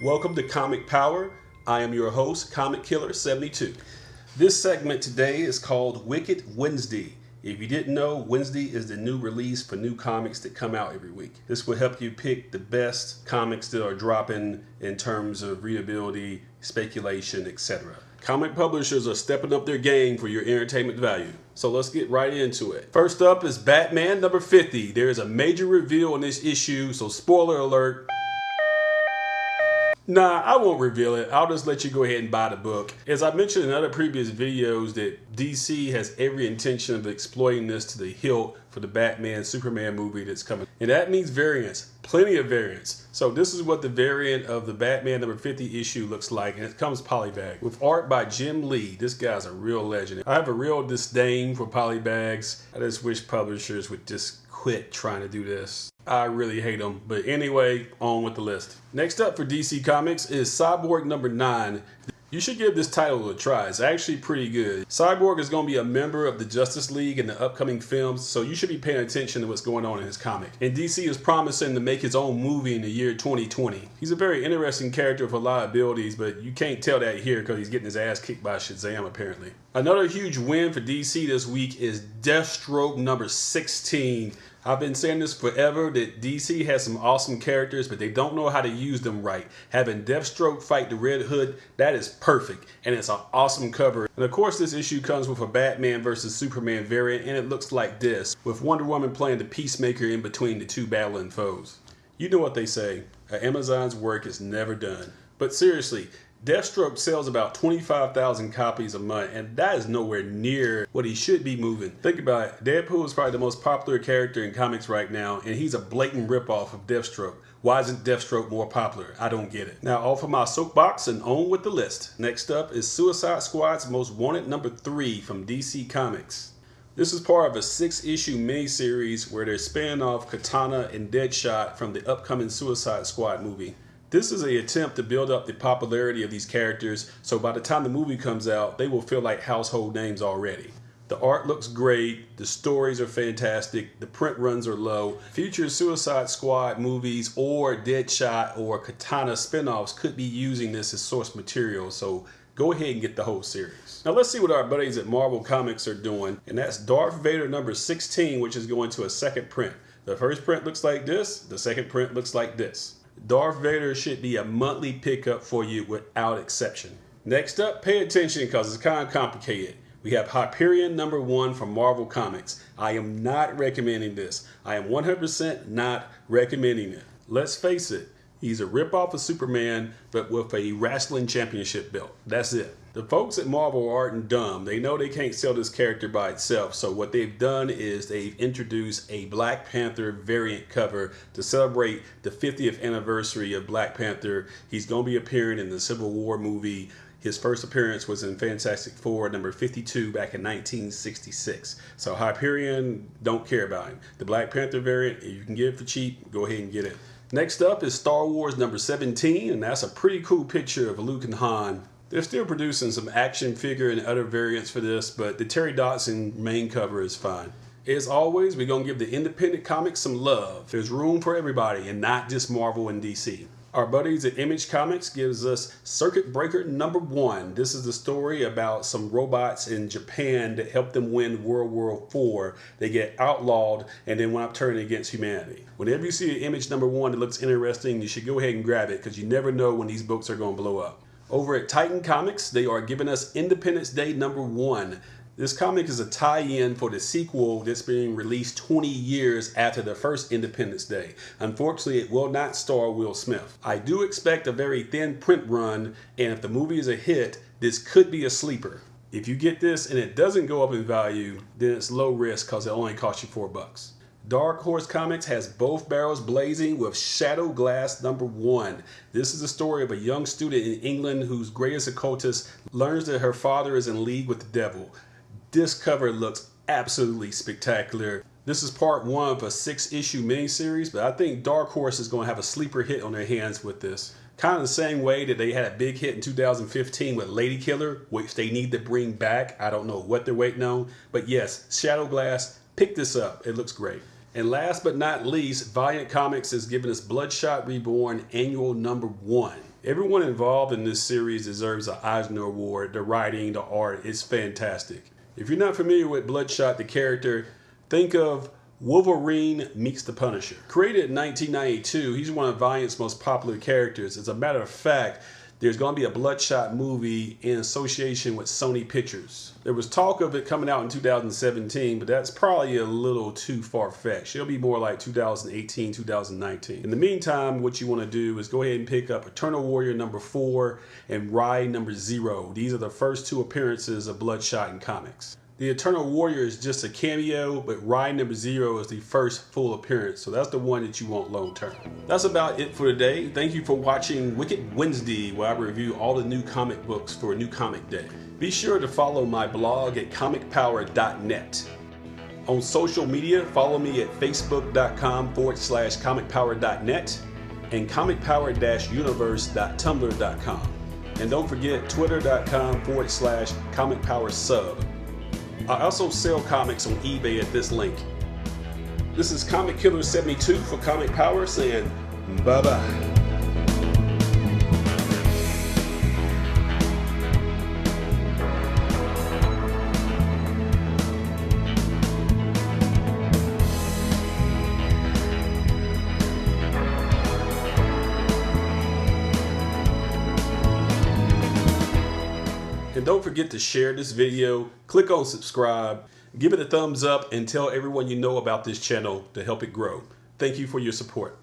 Welcome to Comic Power. I am your host, Comic Killer 72. This segment today is called Wicked Wednesday. If you didn't know, Wednesday is the new release for new comics that come out every week. This will help you pick the best comics that are dropping in terms of readability, speculation, etc. Comic publishers are stepping up their game for your entertainment value. So let's get right into it. First up is Batman number 50. There is a major reveal in this issue, so spoiler alert. Nah, I won't reveal it. I'll just let you go ahead and buy the book. As I mentioned in other previous videos, that DC has every intention of exploiting this to the hilt for the Batman Superman movie that's coming. And that means variants, plenty of variants. So this is what the variant of the Batman number 50 issue looks like, and it comes polybagged with art by Jim Lee. This guy's a real legend. I have a real disdain for polybags. I just wish publishers would just quit trying to do this. I really hate them. But anyway, on with the list. Next up for DC Comics is Cyborg number 9. You should give this title a try. It's actually pretty good. Cyborg is going to be a member of the Justice League in the upcoming films, so you should be paying attention to what's going on in his comic. And DC is promising to make his own movie in the year 2020. He's a very interesting character with a lot of abilities, but you can't tell that here because he's getting his ass kicked by Shazam apparently. Another huge win for DC this week is Deathstroke number 16. I've been saying this forever, that DC has some awesome characters, but they don't know how to use them right. Having Deathstroke fight the Red Hood, that is perfect, and it's an awesome cover. And of course, this issue comes with a Batman versus Superman variant, and it looks like this, with Wonder Woman playing the peacemaker in between the two battling foes. You know what they say, Amazon's work is never done. But seriously, Deathstroke sells about 25,000 copies a month, and that is nowhere near what he should be moving. Think about it. Deadpool is probably the most popular character in comics right now, and he's a blatant ripoff of Deathstroke. Why isn't Deathstroke more popular? I don't get it. Now, off of my soapbox and on with the list. Next up is Suicide Squad's Most Wanted number 3 from DC Comics. This is part of a 6-issue miniseries where they're spinning off Katana and Deadshot from the upcoming Suicide Squad movie. This is an attempt to build up the popularity of these characters, so by the time the movie comes out, they will feel like household names already. The art looks great, the stories are fantastic, the print runs are low. Future Suicide Squad movies or Deadshot or Katana spinoffs could be using this as source material, so go ahead and get the whole series. Now let's see what our buddies at Marvel Comics are doing, and that's Darth Vader number 16, which is going to a second print. The first print looks like this, the second print looks like this. Darth Vader should be a monthly pickup for you without exception. Next up, pay attention because it's kind of complicated. We have Hyperion number 1 from Marvel Comics. I am not recommending this. I am 100% not recommending it. Let's face it, he's a ripoff of Superman, but with a wrestling championship belt. That's it. The folks at Marvel aren't dumb. They know they can't sell this character by itself. So what they've done is they've introduced a Black Panther variant cover to celebrate the 50th anniversary of Black Panther. He's going to be appearing in the Civil War movie. His first appearance was in Fantastic Four number 52 back in 1966. So Hyperion, don't care about him. The Black Panther variant, if you can get it for cheap, go ahead and get it. Next up is Star Wars number 17, and that's a pretty cool picture of Luke and Han. They're still producing some action figure and other variants for this, but the Terry Dodson main cover is fine. As always, we're going to give the independent comics some love. There's room for everybody and not just Marvel and DC. Our buddies at Image Comics gives us Circuit Breaker number 1. This is the story about some robots in Japan that help them win World War IV. They get outlawed and then wind up turning against humanity. Whenever you see an Image number 1 that looks interesting, you should go ahead and grab it because you never know when these books are going to blow up. Over at Titan Comics, they are giving us Independence Day number 1. This comic is a tie-in for the sequel that's being released 20 years after the first Independence Day. Unfortunately, it will not star Will Smith. I do expect a very thin print run, and if the movie is a hit, this could be a sleeper. If you get this and it doesn't go up in value, then it's low risk because it only costs you $4. Dark Horse Comics has both barrels blazing with Shadow Glass number 1. This is the story of a young student in England whose greatest occultist learns that her father is in league with the devil. This cover looks absolutely spectacular. This is part 1 of a 6-issue miniseries, but I think Dark Horse is going to have a sleeper hit on their hands with this. Kind of the same way that they had a big hit in 2015 with Lady Killer, which they need to bring back. I don't know what they're waiting on, but yes, Shadow Glass, pick this up. It looks great. And last but not least, Valiant Comics is giving us Bloodshot Reborn Annual number 1. Everyone involved in this series deserves an Eisner Award. The writing, the art, it's fantastic. If you're not familiar with Bloodshot, the character, think of Wolverine meets the Punisher. Created in 1992, he's one of Valiant's most popular characters. As a matter of fact, there's going to be a Bloodshot movie in association with Sony Pictures. There was talk of it coming out in 2017, but that's probably a little too far-fetched. It'll be more like 2018, 2019. In the meantime, what you want to do is go ahead and pick up Eternal Warrior number 4 and Ride number 0. These are the first 2 appearances of Bloodshot in comics. The Eternal Warrior is just a cameo, but Ride number 0 is the first full appearance, so that's the one that you want long term. That's about it for today. Thank you for watching Wicked Wednesday, where I review all the new comic books for a new comic day. Be sure to follow my blog at comicpower.net. On social media, follow me at facebook.com/comicpower.net and comicpower-universe.tumblr.com. And don't forget twitter.com/comicpowersub. I also sell comics on eBay at this link. This is Comic Killer 72 for Comic Power saying bye-bye. And don't forget to share this video, click on subscribe, give it a thumbs up, and tell everyone you know about this channel to help it grow. Thank you for your support.